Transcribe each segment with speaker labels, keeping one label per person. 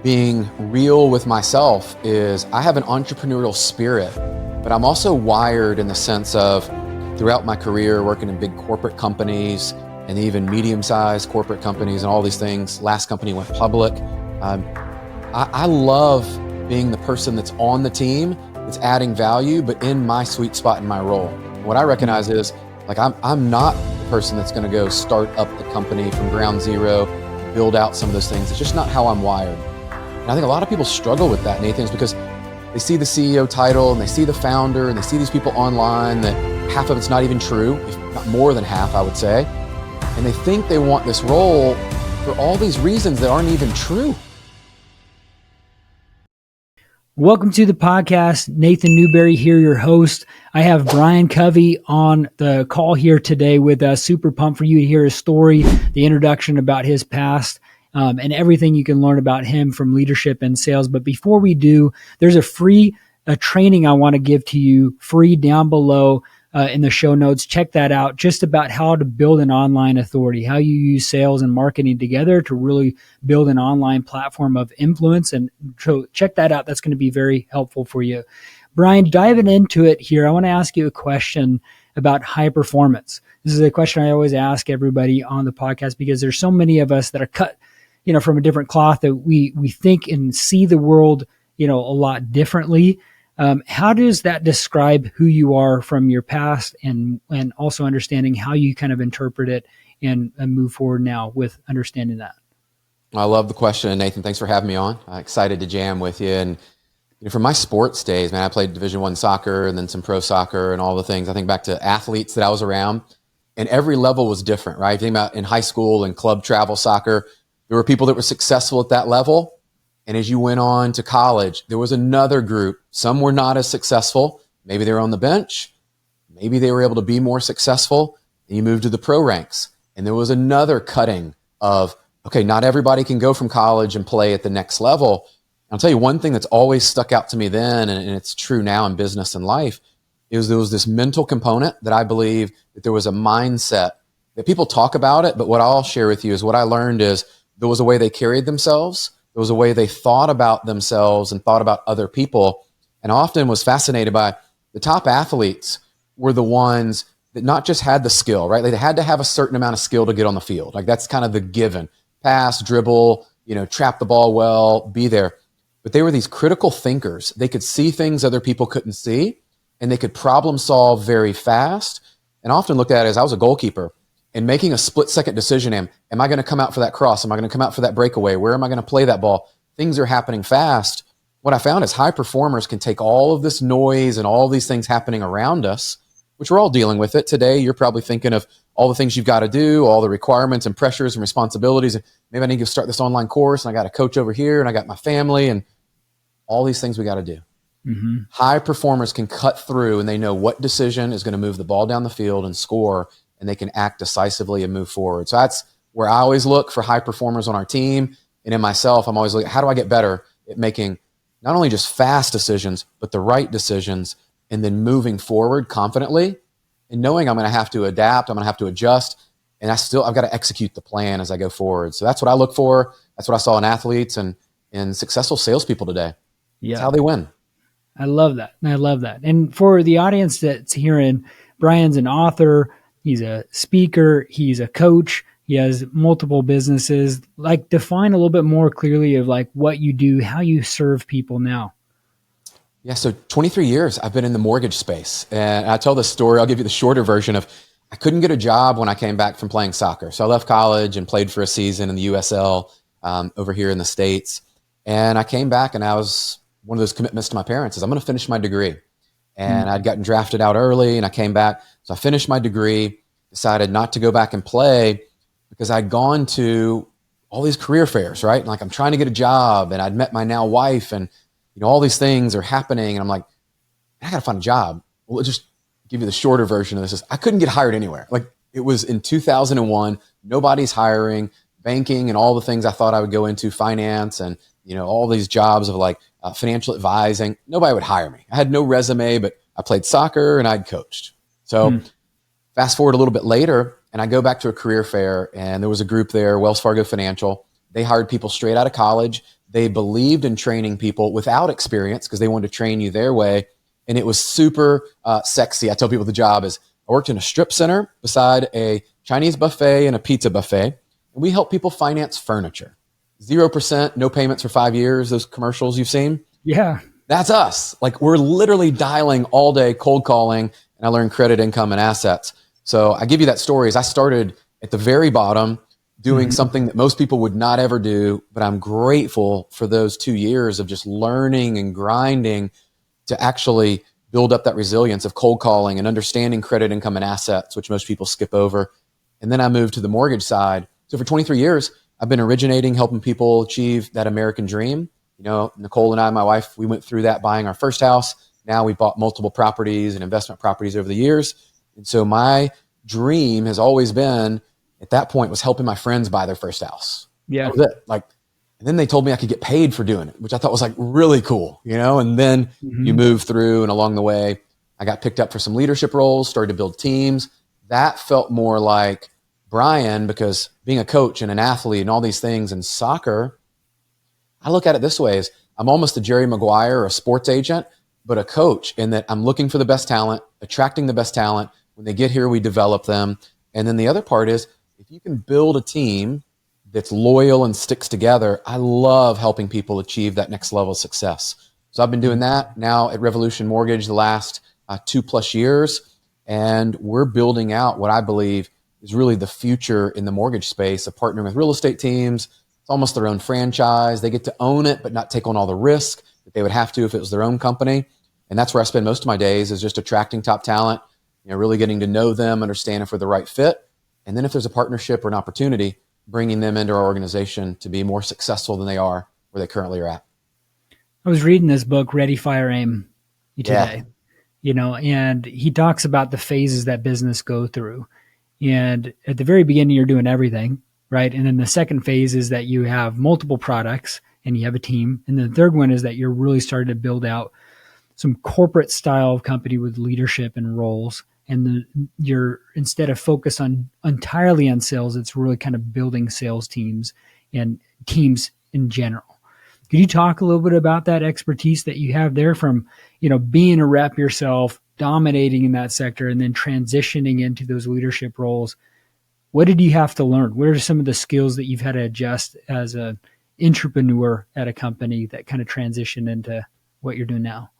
Speaker 1: being real with myself is I have an entrepreneurial spirit, but I'm also wired in the sense of throughout my career working in big corporate companies and even medium-sized corporate companies and all these things. Last company went public. I love being the person that's on the team, that's adding value, but in my sweet spot in my role. What I recognize is like I'm not the person that's going to go start up the company from ground zero, build out some of those things. It's just not how I'm wired. And I think a lot of people struggle with that, Nathan, is because they see the CEO title and they see the founder and they see these people online that half of it's not even true, if not more than half, I would say. And they think they want this role for all these reasons that aren't even true.
Speaker 2: Welcome to the podcast. Nathan Newberry here, your host. I have Brian Covey on the call here today with us. Super pumped for you to hear his story, the introduction about his past, and everything you can learn about him from leadership and sales. But before we do, there's a free training I want to give to you, free down below in the show notes. Check that out, just about how to build an online authority, how you use sales and marketing together to really build an online platform of influence. And so check that out. That's going to be very helpful for you. Brian, diving into it here, I want to ask you a question about high performance. This is a question I always ask everybody on the podcast because there's so many of us that are cut, from a different cloth, that we think and see the world, a lot differently. How does that describe who you are from your past and also understanding how you kind of interpret it and move forward now with understanding that?
Speaker 1: I love the question, Nathan. Thanks for having me on. I'm excited to jam with you. And from my sports days, man, I played Division I soccer and then some pro soccer and all the things. I think back to athletes that I was around, and every level was different, right? If you think about in high school and club travel soccer, there were people that were successful at that level. And as you went on to college, there was another group. Some were not as successful. Maybe they were on the bench. Maybe they were able to be more successful. And you moved to the pro ranks. And there was another cutting of, okay, not everybody can go from college and play at the next level. I'll tell you one thing that's always stuck out to me then, and it's true now in business and life, is there was this mental component that I believe that there was a mindset that people talk about it. But what I'll share with you is what I learned is there was a way they carried themselves. There was a way they thought about themselves and thought about other people. And I often was fascinated by the top athletes were the ones that not just had the skill, right? They had to have a certain amount of skill to get on the field. Like that's kind of the given. Pass, dribble, trap the ball well, be there. But they were these critical thinkers. They could see things other people couldn't see, and they could problem solve very fast. And I often looked at it as I was a goalkeeper. And making a split-second decision, am I going to come out for that cross? Am I going to come out for that breakaway? Where am I going to play that ball? Things are happening fast. What I found is high performers can take all of this noise and all these things happening around us, which we're all dealing with it. Today, you're probably thinking of all the things you've got to do, all the requirements and pressures and responsibilities. And maybe I need to start this online course, and I got a coach over here, and I got my family, and all these things we got to do. Mm-hmm. High performers can cut through, and they know what decision is going to move the ball down the field and score, and they can act decisively and move forward. So that's where I always look for high performers on our team. And in myself, I'm always looking, how do I get better at making not only just fast decisions, but the right decisions, and then moving forward confidently and knowing I'm going to have to adapt, I'm going to have to adjust, and I've got to execute the plan as I go forward. So that's what I look for. That's what I saw in athletes and in successful salespeople today. Yeah. That's how they win.
Speaker 2: I love that. And for the audience that's hearing, Brian's an author, he's a speaker, he's a coach, he has multiple businesses. Like, define a little bit more clearly of like what you do, how you serve people now.
Speaker 1: Yeah, so 23 years I've been in the mortgage space. And I tell this story, I'll give you the shorter version of, I couldn't get a job when I came back from playing soccer. So I left college and played for a season in the USL over here in the States. And I came back, and I was one of those commitments to my parents is I'm going to finish my degree. And I'd gotten drafted out early, and I came back. So I finished my degree, decided not to go back and play because I'd gone to all these career fairs, right? And like, I'm trying to get a job, and I'd met my now wife, and all these things are happening. And I'm like, I got to find a job. Well, I'll just give you the shorter version of this. Is I couldn't get hired anywhere. Like, it was in 2001, nobody's hiring, banking and all the things I thought I would go into, finance and, all these jobs of like financial advising. Nobody would hire me. I had no resume, but I played soccer and I'd coached. So fast forward a little bit later, and I go back to a career fair, and there was a group there, Wells Fargo Financial. They hired people straight out of college. They believed in training people without experience because they wanted to train you their way. And it was super sexy. I tell people the job is I worked in a strip center beside a Chinese buffet and a pizza buffet. And we help people finance furniture. 0%, no payments for 5 years. Those commercials you've seen.
Speaker 2: Yeah.
Speaker 1: That's us. Like we're literally dialing all day, cold calling, and I learned credit, income, and assets. So I give you that story as I started at the very bottom doing something that most people would not ever do, but I'm grateful for those 2 years of just learning and grinding to actually build up that resilience of cold calling and understanding credit, income, and assets, which most people skip over. And then I moved to the mortgage side. So for 23 years, I've been originating, helping people achieve that American dream. You know, Nicole and I, my wife, we went through that buying our first house. Now we bought multiple properties and investment properties over the years. And so my dream has always been, at that point, was helping my friends buy their first house.
Speaker 2: Yeah.
Speaker 1: That was it. Like, and then they told me I could get paid for doing it, which I thought was like really cool, you know? And then you move through, and along the way, I got picked up for some leadership roles, started to build teams. That felt more like Brian, because being a coach and an athlete and all these things in soccer, I look at it this way: is I'm almost a Jerry Maguire or a sports agent, but a coach, in that I'm looking for the best talent, attracting the best talent. When they get here, we develop them. And then the other part is, if you can build a team that's loyal and sticks together, I love helping people achieve that next level of success. So I've been doing that now at Revolution Mortgage the last 2+ years. And we're building out what I believe is really the future in the mortgage space of partnering with real estate teams. It's almost their own franchise. They get to own it, but not take on all the risk that they would have to if it was their own company. And that's where I spend most of my days, is just attracting top talent, you know, really getting to know them, understand if we're the right fit. And then if there's a partnership or an opportunity, bringing them into our organization to be more successful than they are where they currently are at.
Speaker 2: I was reading this book, Ready, Fire, Aim, today, you know, and he talks about the phases that business go through. And at the very beginning, you're doing everything, right? And then the second phase is that you have multiple products and you have a team. And the third one is that you're really starting to build out some corporate style of company with leadership and roles. And you're, instead of focus on entirely on sales, it's really kind of building sales teams and teams in general. Could you talk a little bit about that expertise that you have there from, you know, being a rep yourself, dominating in that sector, and then transitioning into those leadership roles? What did you have to learn? What are some of the skills that you've had to adjust as an entrepreneur at a company that kind of transitioned into what you're doing now?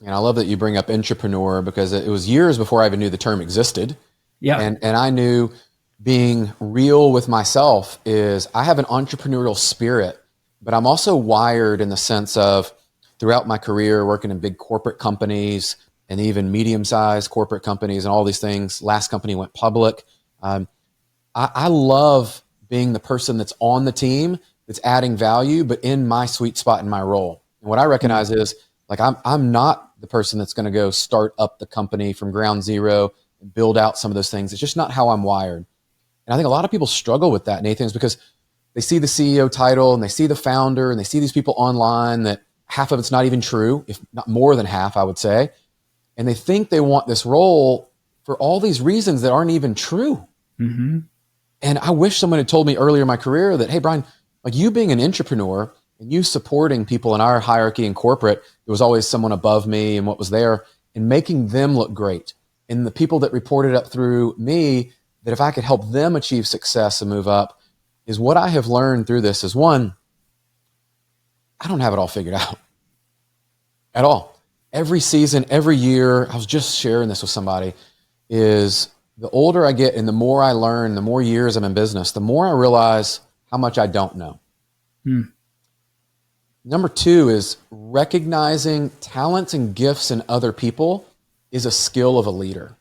Speaker 1: And I love that you bring up entrepreneur, because it was years before I even knew the term existed.
Speaker 2: Yeah.
Speaker 1: And I knew being real with myself is I have an entrepreneurial spirit, but I'm also wired in the sense of, throughout my career working in big corporate companies and even medium-sized corporate companies and all these things. Last company went public. I love being the person that's on the team, that's adding value, but in my sweet spot in my role. And what I recognize is, like, I'm not the person that's going to go start up the company from ground zero and build out some of those things. It's just not how I'm wired. And I think a lot of people struggle with that, Nathan, is because they see the CEO title and they see the founder and they see these people online that half of it's not even true, if not more than half, I would say. And they think they want this role for all these reasons that aren't even true. Mm-hmm. And I wish someone had told me earlier in my career that, hey, Brian, like, you being an entrepreneur and you supporting people in our hierarchy in corporate, there was always someone above me and what was there, and making them look great. And the people that reported up through me, that if I could help them achieve success and move up, is what I have learned through this is, one, I don't have it all figured out at all. Every season, every year, I was just sharing this with somebody, is the older I get and the more I learn, the more years I'm in business, the more I realize how much I don't know. Number two is recognizing talents and gifts in other people is a skill of a leader.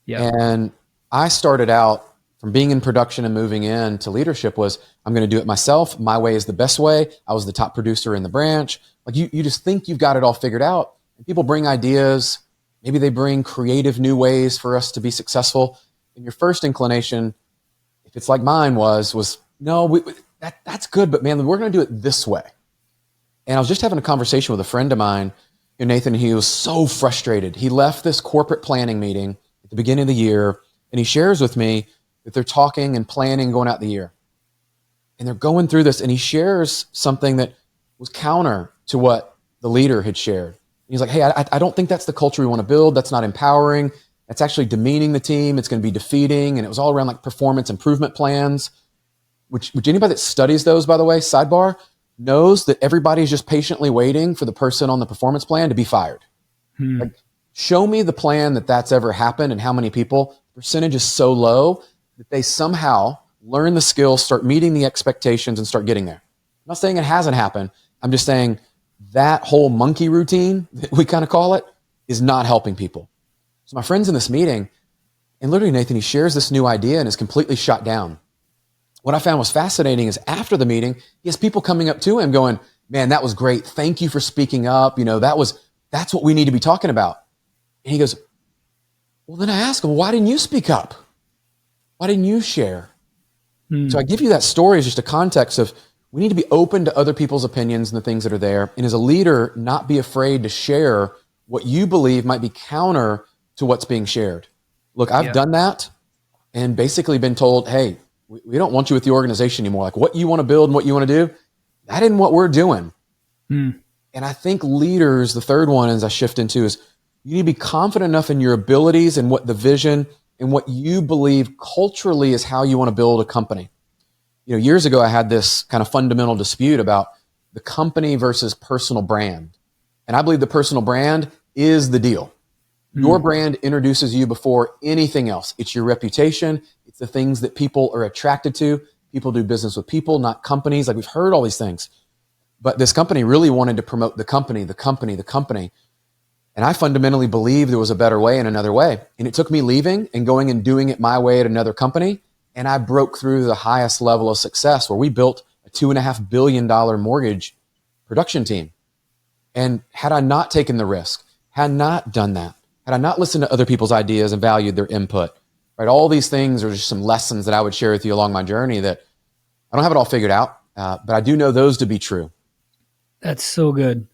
Speaker 1: Yeah. And I started out from being in production and moving into leadership was, I'm going to do it myself. My way is the best way. I was the top producer in the branch. Like, you just think you've got it all figured out. And people bring ideas. Maybe they bring creative new ways for us to be successful. And your first inclination, if it's like mine was no, that's good, but man, we're going to do it this way. And I was just having a conversation with a friend of mine, Nathan. He was so frustrated. He left this corporate planning meeting at the beginning of the year, and he shares with me that they're talking and planning going out the year. And they're going through this, and he shares something that was counter to what the leader had shared. He's like, hey, I don't think that's the culture we want to build. That's not empowering. That's actually demeaning the team. It's going to be defeating. And it was all around like performance improvement plans, which anybody that studies those, by the way, sidebar, knows that everybody's just patiently waiting for the person on the performance plan to be fired. Like, show me the plan that's ever happened and how many people. The percentage is so low that they somehow learn the skills, start meeting the expectations, and start getting there. I'm not saying it hasn't happened. I'm just saying that whole monkey routine, that we kind of call it, is not helping people. So my friend's in this meeting, and literally, Nathan, he shares this new idea and is completely shot down. What I found was fascinating is after the meeting, he has people coming up to him going, man, that was great. Thank you for speaking up. That's what we need to be talking about. And he goes, well, then I ask him, why didn't you speak up? Why didn't you share? So I give you that story as just a context of we need to be open to other people's opinions and the things that are there. And as a leader, not be afraid to share what you believe might be counter to what's being shared. Look, I've done that and basically been told, hey, we don't want you with the organization anymore. Like what you want to build and what you want to do, that isn't what we're doing. And I think leaders, the third one as I shift into is you need to be confident enough in your abilities and what the vision and what you believe culturally is how you want to build a company. Years ago, I had this kind of fundamental dispute about the company versus personal brand. And I believe the personal brand is the deal. Your brand introduces you before anything else. It's your reputation. It's the things that people are attracted to. People do business with people, not companies. Like we've heard all these things. But this company really wanted to promote the company. And I fundamentally believed there was a better way and another way. And it took me leaving and going and doing it my way at another company. And I broke through the highest level of success where we built a $2.5 billion mortgage production team. And had I not taken the risk, had not done that, had I not listened to other people's ideas and valued their input, right? All these things are just some lessons that I would share with you along my journey that I don't have it all figured out, but I do know those to be true.
Speaker 2: That's so good.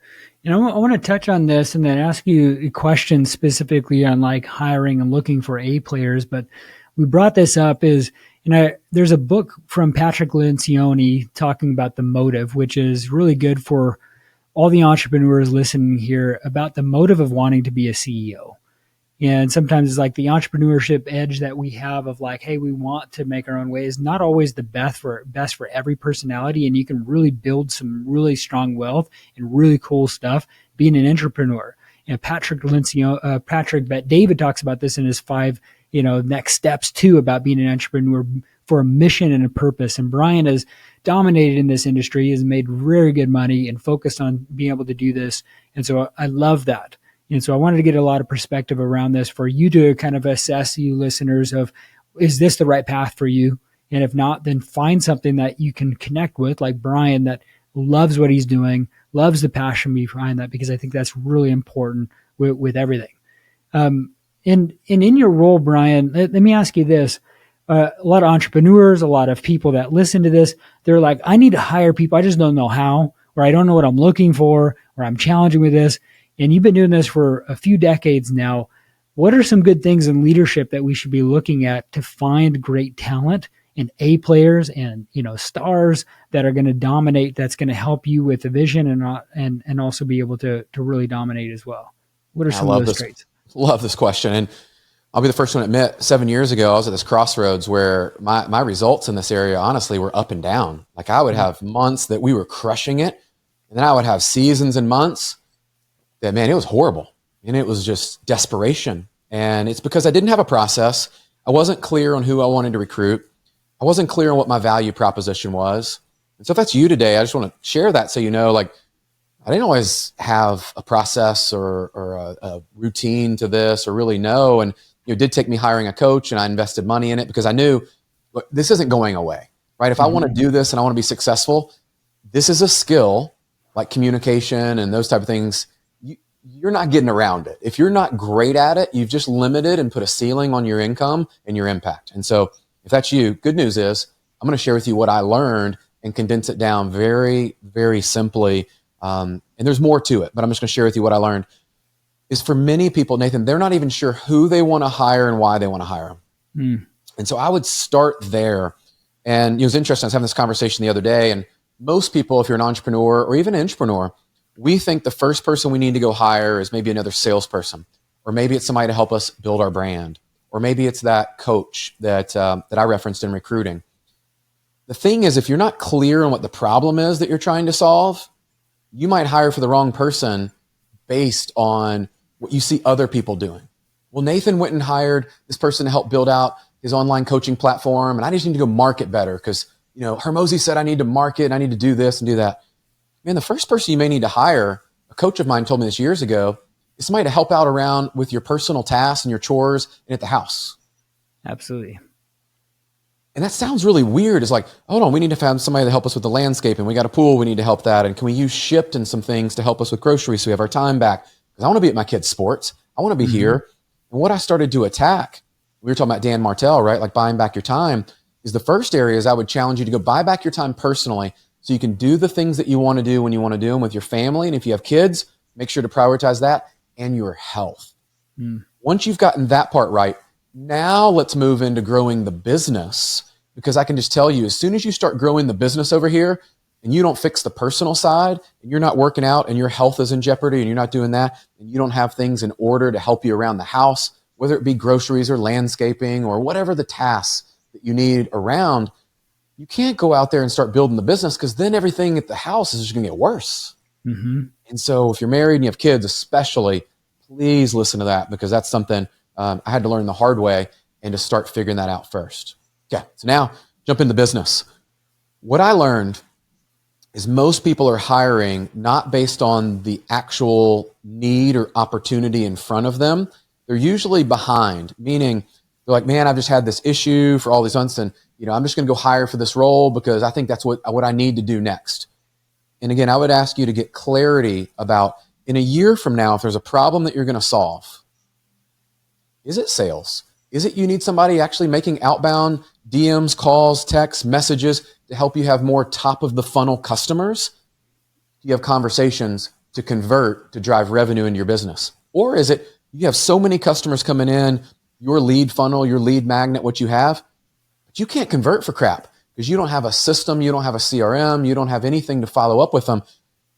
Speaker 2: I want to touch on this and then ask you a question specifically on like hiring and looking for A players. But we brought this up there's a book from Patrick Lencioni talking about the motive, which is really good for all the entrepreneurs listening here about the motive of wanting to be a CEO. And sometimes it's like the entrepreneurship edge that we have of like, hey, we want to make our own way is not always the best for every personality. And you can really build some really strong wealth and really cool stuff being an entrepreneur. But David talks about this in his 5, next steps too, about being an entrepreneur for a mission and a purpose. And Brian has dominated in this industry, has made very good money and focused on being able to do this. And so I love that. And so I wanted to get a lot of perspective around this for you to kind of assess, you listeners, of is this the right path for you? And if not, then find something that you can connect with, like Brian, that loves what he's doing, loves the passion behind that, because I think that's really important with everything. And in your role, Brian, let me ask you this. A lot of entrepreneurs, a lot of people that listen to this, they're like, I need to hire people. I just don't know how, or I don't know what I'm looking for, or I'm challenging with this. And you've been doing this for a few decades now. What are some good things in leadership that we should be looking at to find great talent and A players and, stars that are going to dominate, that's going to help you with the vision and also be able to really dominate as well? What are some of those traits?
Speaker 1: Love this question. And I'll be the first one to admit, 7 years ago, I was at this crossroads where my results in this area, honestly, were up and down. Like I would have months that we were crushing it. And then I would have seasons and months that, man, it was horrible. And it was just desperation. And it's because I didn't have a process. I wasn't clear on who I wanted to recruit. I wasn't clear on what my value proposition was. And so if that's you today, I just want to share that so you know, like, I didn't always have a process or a routine to this or really know. And it did take me hiring a coach, and I invested money in it because I knew, look, this isn't going away, right? If I want to do this and I want to be successful, this is a skill like communication and those type of things. You're not getting around it. If you're not great at it, you've just limited and put a ceiling on your income and your impact. And so if that's you, good news is I'm going to share with you what I learned and condense it down very, very simply. And there's more to it, but I'm just going to share with you what I learned. Is for many people, Nathan, they're not even sure who they want to hire and why they want to hire them. And so I would start there. And it was interesting. I was having this conversation the other day, and most people, if you're an entrepreneur or even an entrepreneur, we think the first person we need to go hire is maybe another salesperson, or maybe it's somebody to help us build our brand, or maybe it's that coach that I referenced in recruiting. The thing is, if you're not clear on what the problem is that you're trying to solve, you might hire for the wrong person based on what you see other people doing. Well, Nathan went and hired this person to help build out his online coaching platform, and I just need to go market better because, Hermosi said I need to market, I need to do this and do that. Man, the first person you may need to hire, a coach of mine told me this years ago, is somebody to help out around with your personal tasks and your chores and at the house.
Speaker 2: Absolutely.
Speaker 1: And that sounds really weird. It's like, hold on, we need to find somebody to help us with the landscaping. We got a pool, we need to help that. And can we use Shipt and some things to help us with groceries so we have our time back? Because I want to be at my kids' sports. I want to be here. And what I started to attack, we were talking about Dan Martell, right? Like buying back your time, is the first area is I would challenge you to go buy back your time personally so you can do the things that you want to do when you want to do them with your family. And if you have kids, make sure to prioritize that and your health. Once you've gotten that part right, now let's move into growing the business, because I can just tell you, as soon as you start growing the business over here and you don't fix the personal side and you're not working out and your health is in jeopardy and you're not doing that and you don't have things in order to help you around the house, whether it be groceries or landscaping or whatever the tasks that you need around, you can't go out there and start building the business, because then everything at the house is just going to get worse. And so if you're married and you have kids, especially, please listen to that, because that's something I had to learn the hard way and to start figuring that out first. Okay, so now jump into business. What I learned is most people are hiring not based on the actual need or opportunity in front of them. They're usually behind, meaning they're like, man, I've just had this issue for all these months, and I'm just going to go hire for this role because I think that's what I need to do next. And again, I would ask you to get clarity about, in a year from now, if there's a problem that you're going to solve, is it sales? Is it you need somebody actually making outbound DMs, calls, texts, messages to help you have more top of the funnel customers? Do you have conversations to convert to drive revenue into your business? Or is it you have so many customers coming in, your lead funnel, your lead magnet, what you have, but you can't convert for crap because you don't have a system, you don't have a CRM, you don't have anything to follow up with them.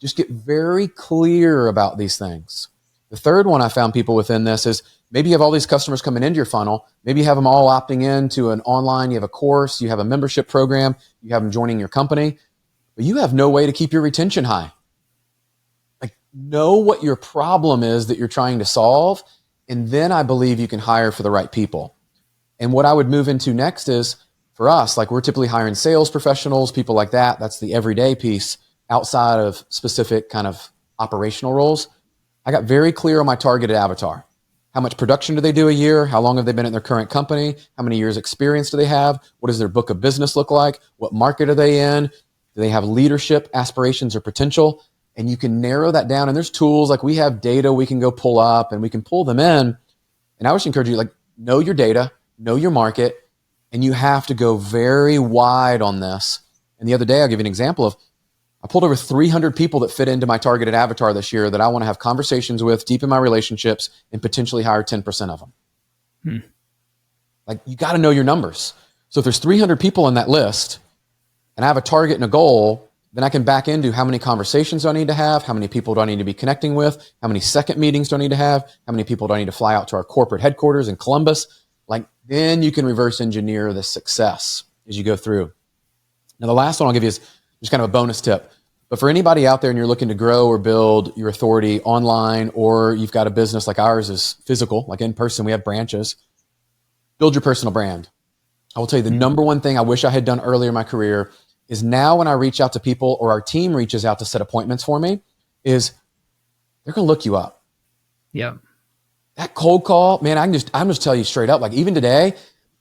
Speaker 1: Just get very clear about these things. The third one I found people within this is maybe you have all these customers coming into your funnel. Maybe you have them all opting in to an online, you have a course, you have a membership program, you have them joining your company, but you have no way to keep your retention high. Like, know what your problem is that you're trying to solve, and then I believe you can hire for the right people. And what I would move into next is, for us, like we're typically hiring sales professionals, people like that. That's the everyday piece outside of specific kind of operational roles. I got very clear on my targeted avatar. How much production do they do a year? How long have they been at their current company? How many years experience do they have? What does their book of business look like? What market are they in? Do they have leadership aspirations or potential? And you can narrow that down. And there's tools, like we have data we can go pull up and we can pull them in. And I would encourage you, like, know your data, know your market, and you have to go very wide on this. And the other day, I'll give you an example of, I pulled over 300 people that fit into my targeted avatar this year that I want to have conversations with, deepen my relationships, and potentially hire 10% of them. Like, you got to know your numbers. So if there's 300 people on that list and I have a target and a goal, then I can back into how many conversations do I need to have? How many people do I need to be connecting with? How many second meetings do I need to have? How many people do I need to fly out to our corporate headquarters in Columbus? Like, then you can reverse engineer the success as you go through. Now, the last one I'll give you is just kind of a bonus tip. But for anybody out there and you're looking to grow or build your authority online, or you've got a business like ours is physical, like in person, we have branches, build your personal brand. I will tell you the number one thing I wish I had done earlier in my career is, now when I reach out to people or our team reaches out to set appointments for me, is they're going to look you up.
Speaker 2: Yeah.
Speaker 1: That cold call, man, I'm just tell you straight up, like even today,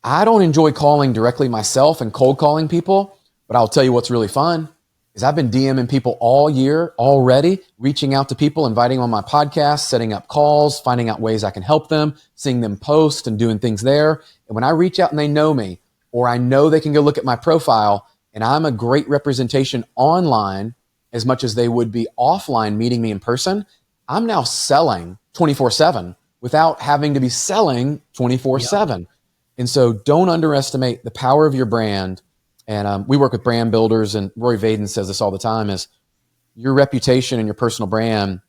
Speaker 1: I don't enjoy calling directly myself and cold calling people, but I'll tell you what's really fun is I've been DMing people all year already, reaching out to people, inviting them on my podcast, setting up calls, finding out ways I can help them, seeing them post and doing things there. And when I reach out and they know me, or I know they can go look at my profile and I'm a great representation online as much as they would be offline meeting me in person, I'm now selling 24/7 without having to be selling 24/7. And so don't underestimate the power of your brand And we work with brand builders, and Roy Vaden says this all the time, is your reputation and your personal brand,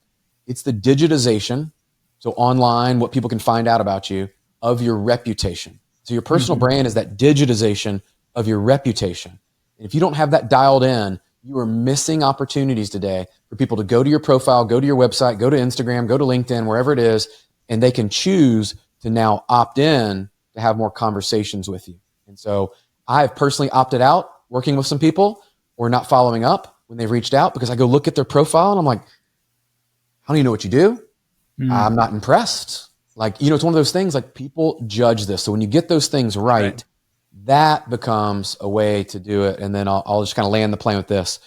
Speaker 1: it's the digitization, so online, what people can find out about you, of your reputation. So your personal brand is that digitization of your reputation. And if you don't have that dialed in, you are missing opportunities today for people to go to your profile, go to your website, go to Instagram, go to LinkedIn, wherever it is, and they can choose to now opt in to have more conversations with you. And so I've personally opted out working with some people or not following up when they've reached out, because I go look at their profile and I'm like, how do you know what you do? I'm not impressed. Like, it's one of those things, like, people judge this. So when you get those things right, that becomes a way to do it. And then I'll just kind of land the plane with this,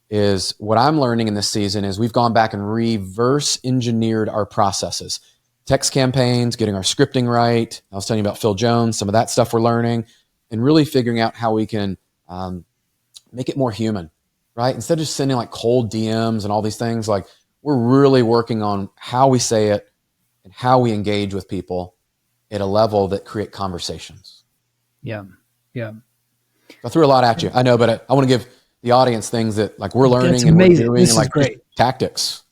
Speaker 1: is what I'm learning in this season is we've gone back and reverse engineered our processes, text campaigns, getting our scripting right. I was telling you about Phil Jones, some of that stuff we're learning, and really figuring out how we can make it more human, right? Instead of just sending like cold DMs and all these things, like, we're really working on how we say it and how we engage with people at a level that create conversations.
Speaker 2: Yeah.
Speaker 1: I threw a lot at you, I know, but I want to give the audience things that, like, we're learning.
Speaker 2: That's
Speaker 1: and
Speaker 2: amazing.
Speaker 1: we're doing,
Speaker 2: this
Speaker 1: and, like,
Speaker 2: is great.
Speaker 1: Tactics.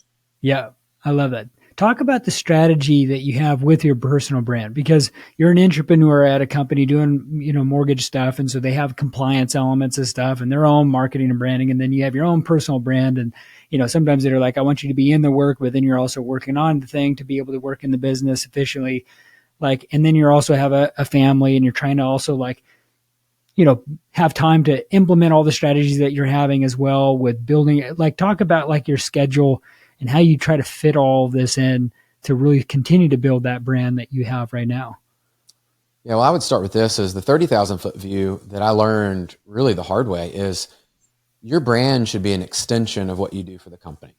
Speaker 2: Yeah, I love that. Talk about the strategy that you have with your personal brand, because you're an entrepreneur at a company doing, mortgage stuff. And so they have compliance elements and stuff and their own marketing and branding. And then you have your own personal brand. And, sometimes they're like, I want you to be in the work, but then you're also working on the thing to be able to work in the business efficiently. Like, and then you also have a family, and you're trying to also, like, have time to implement all the strategies that you're having as well with building. Like, talk about, like, your schedule and how you try to fit all this in to really continue to build that brand that you have right now.
Speaker 1: Yeah, well, I would start with this as the 30,000 foot view that I learned really the hard way is your brand should be an extension of what you do for the company,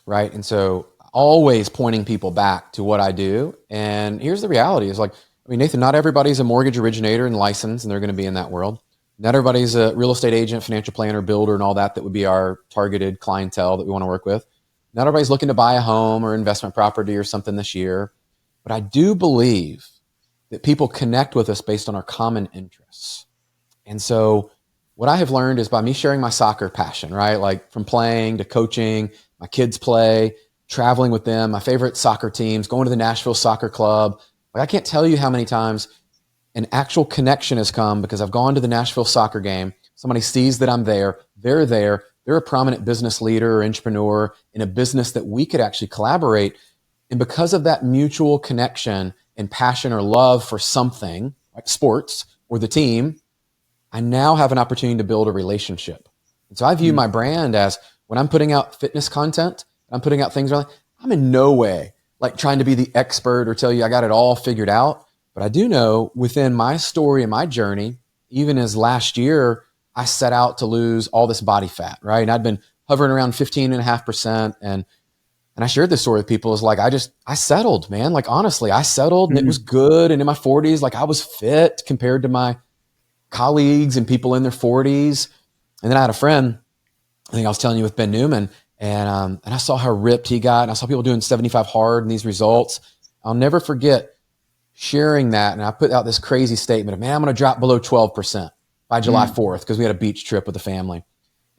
Speaker 1: right? And so always pointing people back to what I do. And here's the reality is, like, Nathan, not everybody's a mortgage originator and licensed, and they're going to be in that world. Not everybody's a real estate agent, financial planner, builder, and all that would be our targeted clientele that we want to work with. Not everybody's looking to buy a home or investment property or something this year. But I do believe that people connect with us based on our common interests. And so what I have learned is by me sharing my soccer passion, right? Like, from playing to coaching, my kids play, traveling with them, my favorite soccer teams, going to the Nashville Soccer Club. Like, I can't tell you how many times an actual connection has come because I've gone to the Nashville soccer game. Somebody sees that I'm there. They're there. They're a prominent business leader or entrepreneur in a business that we could actually collaborate. And because of that mutual connection and passion or love for something like sports or the team, I now have an opportunity to build a relationship. And so I view my brand as, when I'm putting out fitness content, I'm putting out things around, I'm in no way like trying to be the expert or tell you I got it all figured out. But I do know within my story and my journey, even as last year, I set out to lose all this body fat, right? And I'd been hovering around 15.5%. And I shared this story with people. Is like, I settled, man. Like, honestly, I settled and it was good. And in my 40s, like, I was fit compared to my colleagues and people in their 40s. And then I had a friend, I think I was telling you, with Ben Newman, and I saw how ripped he got. And I saw people doing 75 hard and these results. I'll never forget sharing that. And I put out this crazy statement of, man, I'm going to drop below 12% by July 4th, because we had a beach trip with the family.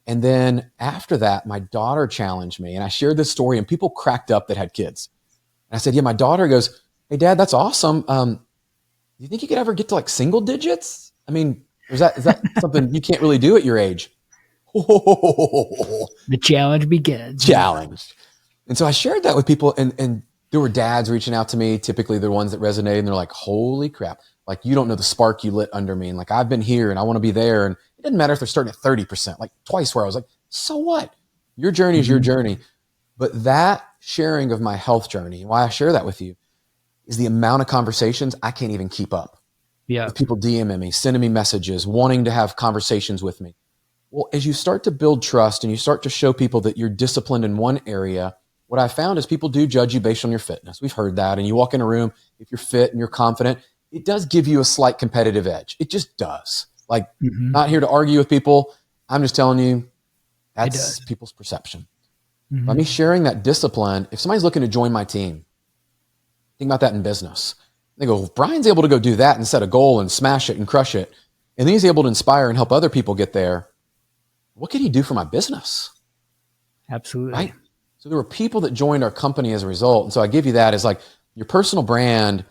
Speaker 1: And then after that, my daughter challenged me, and I shared this story, and people cracked up that had kids. And I said, yeah, my daughter goes, hey, Dad, that's awesome. Do you think you could ever get to like single digits? I mean, is that something you can't really do at your age?
Speaker 2: The challenge begins.
Speaker 1: Challenge. And so I shared that with people, and there were dads reaching out to me. Typically they're ones that resonate, and they're like, holy crap. Like, you don't know the spark you lit under me. And like, I've been here and I want to be there. And it doesn't matter if they're starting at 30%, like twice where I was like, so what? Your journey is your journey. But that sharing of my health journey, why I share that with you, is the amount of conversations I can't even keep up.
Speaker 2: Yeah.
Speaker 1: With people DMing me, sending me messages, wanting to have conversations with me. Well, as you start to build trust and you start to show people that you're disciplined in one area, what I found is people do judge you based on your fitness. We've heard that. And you walk in a room, if you're fit and you're confident, it does give you a slight competitive edge. It just does. Like, not here to argue with people. I'm just telling you, that's people's perception. By me sharing that discipline, if somebody's looking to join my team, think about that in business. They go, well, if Brian's able to go do that and set a goal and smash it and crush it, And then he's able to inspire and help other people get there. What can he do for my business?
Speaker 2: Absolutely.
Speaker 1: Right? So there were people that joined our company as a result. And so I give you that as like your personal brand.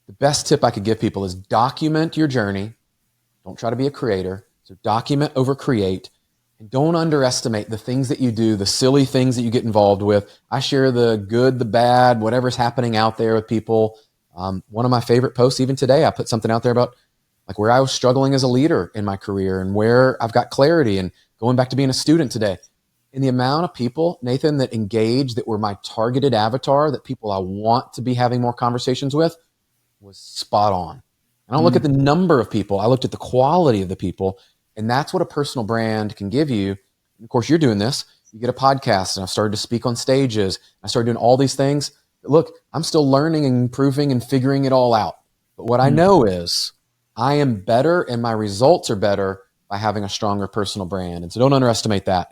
Speaker 1: The best tip I could give people is document your journey. Don't try to be a creator. So document over create. And don't underestimate the things that you do, the silly things that you get involved with. I share the good, the bad, whatever's happening out there with people. One of my favorite posts, even today, I put something out there about like where I was struggling as a leader in my career and where I've got clarity and going back to being a student today. And the amount of people, Nathan, that engaged, that were my targeted avatar, that people I want to be having more conversations with, was spot on. I don't look at the number of people. I looked at the quality of the people. And that's what a personal brand can give you. And of course, you're doing this. You get a podcast, and I've started to speak on stages. I started doing all these things. But look, I'm still learning and improving and figuring it all out. But what I know is I am better and my results are better by having a stronger personal brand. And so don't underestimate that.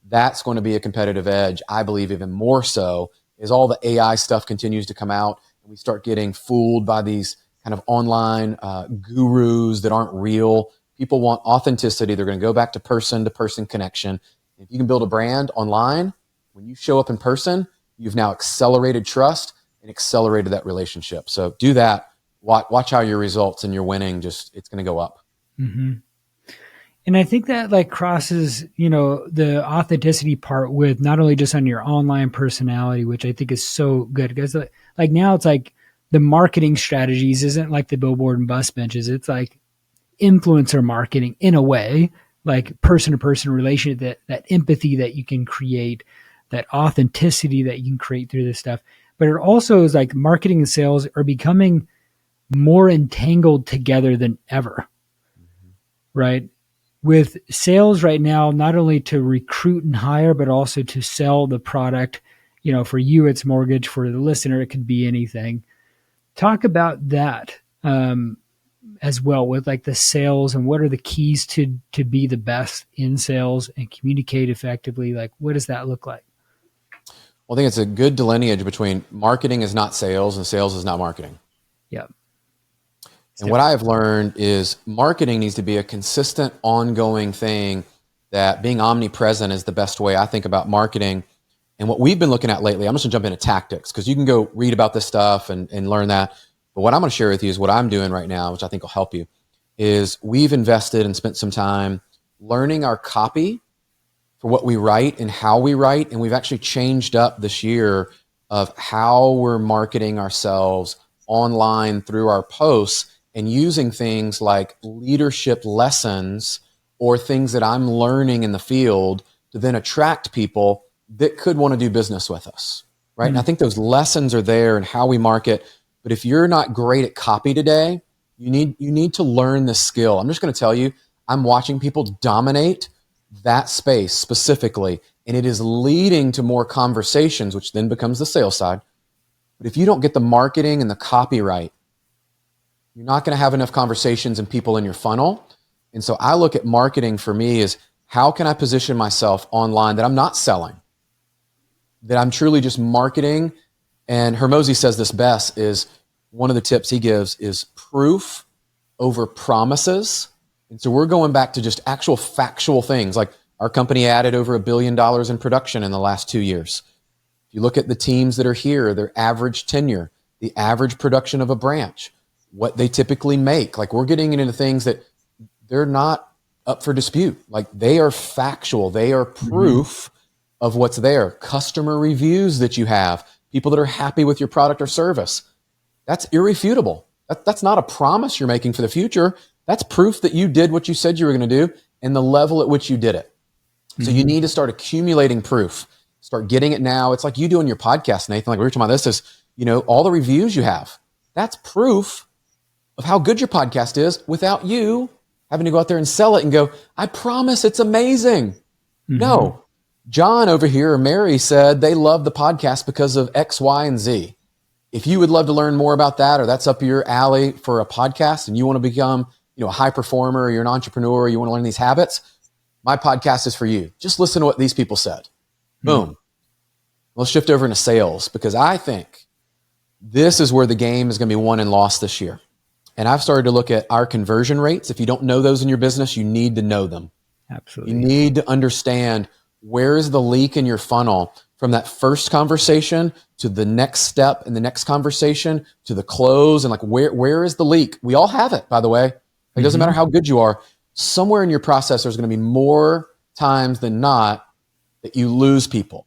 Speaker 1: That's going to be a competitive edge. I believe even more so as all the AI stuff continues to come out and we start getting fooled by these kind of online gurus that aren't real. People want authenticity. They're going to go back to person connection. If you can build a brand online, when you show up in person, you've now accelerated trust and accelerated that relationship. So do that. Watch how your results and your winning it's going to go up.
Speaker 2: Mm-hmm. And I think that like crosses, the authenticity part with not only just on your online personality, which I think is so good because like now it's like the marketing strategies isn't like the billboard and bus benches. It's like influencer marketing in a way, like person-to-person relation, that empathy that you can create, that authenticity that you can create through this stuff. But it also is like marketing and sales are becoming more entangled together than ever, right? With sales right now, not only to recruit and hire, but also to sell the product. For you, it's mortgage. For the listener, it could be anything. Talk about that as well with like the sales and what are the keys to be the best in sales and communicate effectively. Like, what does that look like?
Speaker 1: Well, I think it's a good delineation between marketing is not sales and sales is not marketing.
Speaker 2: Yeah.
Speaker 1: And what I've learned is marketing needs to be a consistent, ongoing thing, that being omnipresent is the best way I think about marketing. And what we've been looking at lately, I'm just gonna jump into tactics because you can go read about this stuff and learn that. But what I'm gonna share with you is what I'm doing right now, which I think will help you, is we've invested and spent some time learning our copy for what we write and how we write. And we've actually changed up this year of how we're marketing ourselves online through our posts and using things like leadership lessons or things that I'm learning in the field to then attract people that could want to do business with us, right? And I think those lessons are there in how we market. But if you're not great at copy today, you need to learn this skill. I'm just going to tell you, I'm watching people dominate that space specifically, and it is leading to more conversations, which then becomes the sales side. But if you don't get the marketing and the copyright, you're not going to have enough conversations and people in your funnel. And so I look at marketing for me as how can I position myself online that I'm not selling, that I'm truly just marketing. And Hermosi says this best is one of the tips he gives is proof over promises. And so we're going back to just actual factual things. Like our company added over $1 billion in production in the last 2 years. If you look at the teams that are here, their average tenure, the average production of a branch, what they typically make. Like we're getting into things that they're not up for dispute. Like they are factual. They are proof of what's there. Customer reviews that you have, people that are happy with your product or service. That's irrefutable. That's not a promise you're making for the future. That's proof that you did what you said you were going to do and the level at which you did it. So you need to start accumulating proof. Start getting it now. It's like you doing your podcast, Nathan. Like we were talking about this is, all the reviews you have. That's proof of how good your podcast is without you having to go out there and sell it and go, I promise it's amazing. No. John over here or Mary said they love the podcast because of X, Y, and Z. If you would love to learn more about that, or that's up your alley for a podcast and you want to become, a high performer, or you're an entrepreneur, or you want to learn these habits, my podcast is for you. Just listen to what these people said. Boom. Let's shift over into sales because I think this is where the game is going to be won and lost this year. And I've started to look at our conversion rates. If you don't know those in your business, you need to know them.
Speaker 2: Absolutely.
Speaker 1: You need to understand where is the leak in your funnel from that first conversation to the next step in the next conversation to the close, and like where is the leak? We all have it, by the way. It doesn't matter how good you are. Somewhere in your process, there's going to be more times than not that you lose people.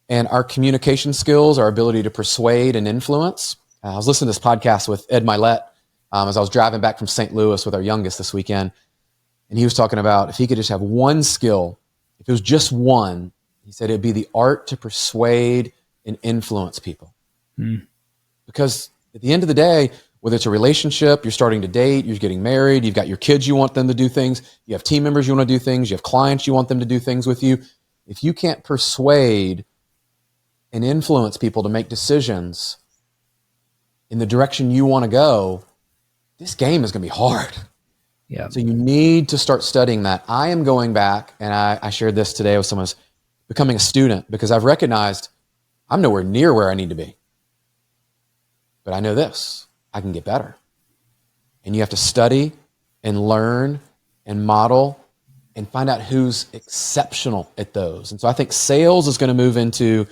Speaker 1: And our communication skills, our ability to persuade and influence. I was listening to this podcast with Ed Milet as I was driving back from St. Louis with our youngest this weekend. And he was talking about if he could just have one skill, if it was just one, he said it'd be the art to persuade and influence people. Because at the end of the day, whether it's a relationship, you're starting to date, you're getting married, you've got your kids, you want them to do things, you have team members you want to do things, you have clients you want them to do things with you. If you can't persuade and influence people to make decisions in the direction you want to go, this game is going to be hard.
Speaker 2: Yeah.
Speaker 1: So you need to start studying that. I am going back, and I shared this today with someone who's becoming a student, because I've recognized I'm nowhere near where I need to be. But I know this, I can get better. And you have to study and learn and model and find out who's exceptional at those. And so I think sales is going to move into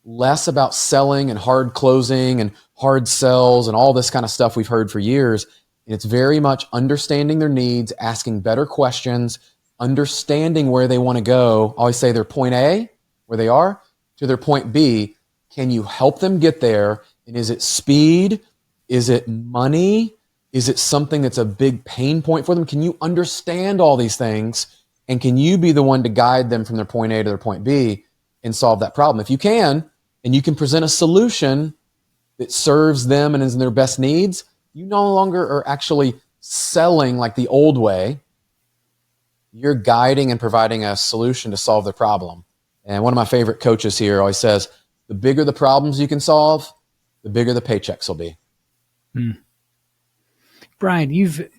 Speaker 1: less about selling and hard closing and hard sells and all this kind of stuff we've heard for years. And it's very much understanding their needs, asking better questions, understanding where they want to go. I always say their point A, where they are, to their point B. Can you help them get there? And is it speed? Is it money? Is it something that's a big pain point for them? Can you understand all these things? And can you be the one to guide them from their point A to their point B and solve that problem? If you can, and you can present a solution that serves them and is in their best needs, you no longer are actually selling like the old way. You're guiding and providing a solution to solve their problem. And one of my favorite coaches here always says, the bigger the problems you can solve, the bigger the paychecks will be.
Speaker 2: Brian, you've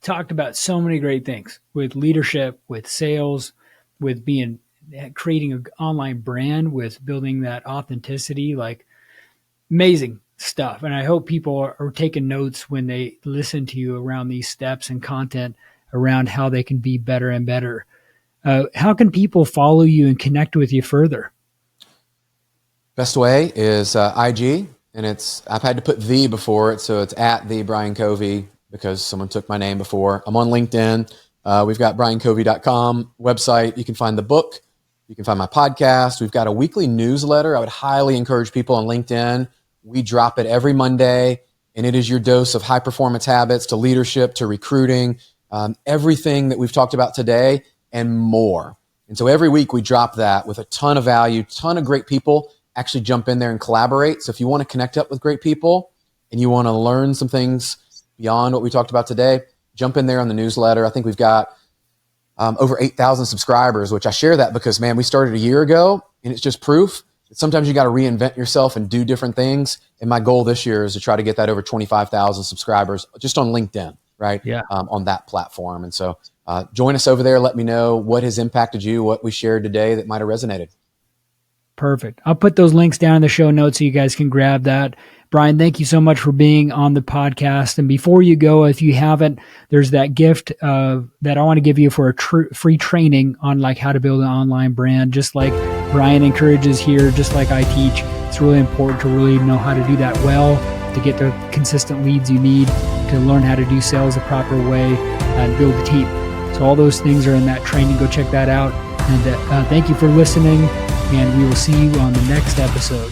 Speaker 2: talked about so many great things with leadership, with sales, with creating an online brand, with building that authenticity, like amazing stuff. And I hope people are taking notes when they listen to you around these steps and content around how they can be better and better. How can people follow you and connect with you further?
Speaker 1: Best way is IG, and I've had to put the before it, so it's at the Brian Covey because someone took my name before. I'm on LinkedIn. We've got briancovey.com website. You can find the book. You can find my podcast. We've got a weekly newsletter. I would highly encourage people on LinkedIn. We drop it every Monday, and it is your dose of high performance habits to leadership to recruiting, everything that we've talked about today and more. And so every week we drop that with a ton of value, ton of great people actually jump in there and collaborate. So if you want to connect up with great people and you want to learn some things beyond what we talked about today, jump in there on the newsletter. I think we've got over 8,000 subscribers, which I share that because, man, we started a year ago, and it's just proof that sometimes you got to reinvent yourself and do different things. And my goal this year is to try to get that over 25,000 subscribers just on LinkedIn, right?
Speaker 2: Yeah.
Speaker 1: On that platform. And so join us over there. Let me know what has impacted you, what we shared today that might have resonated.
Speaker 2: Perfect. I'll put those links down in the show notes so you guys can grab that. Brian, thank you so much for being on the podcast. And before you go, if you haven't, there's that gift that I want to give you for a free training on like how to build an online brand, just like Brian encourages here, just like I teach. It's really important to really know how to do that well, to get the consistent leads you need, to learn how to do sales the proper way and build a team. So all those things are in that training. Go check that out. And thank you for listening, and we will see you on the next episode.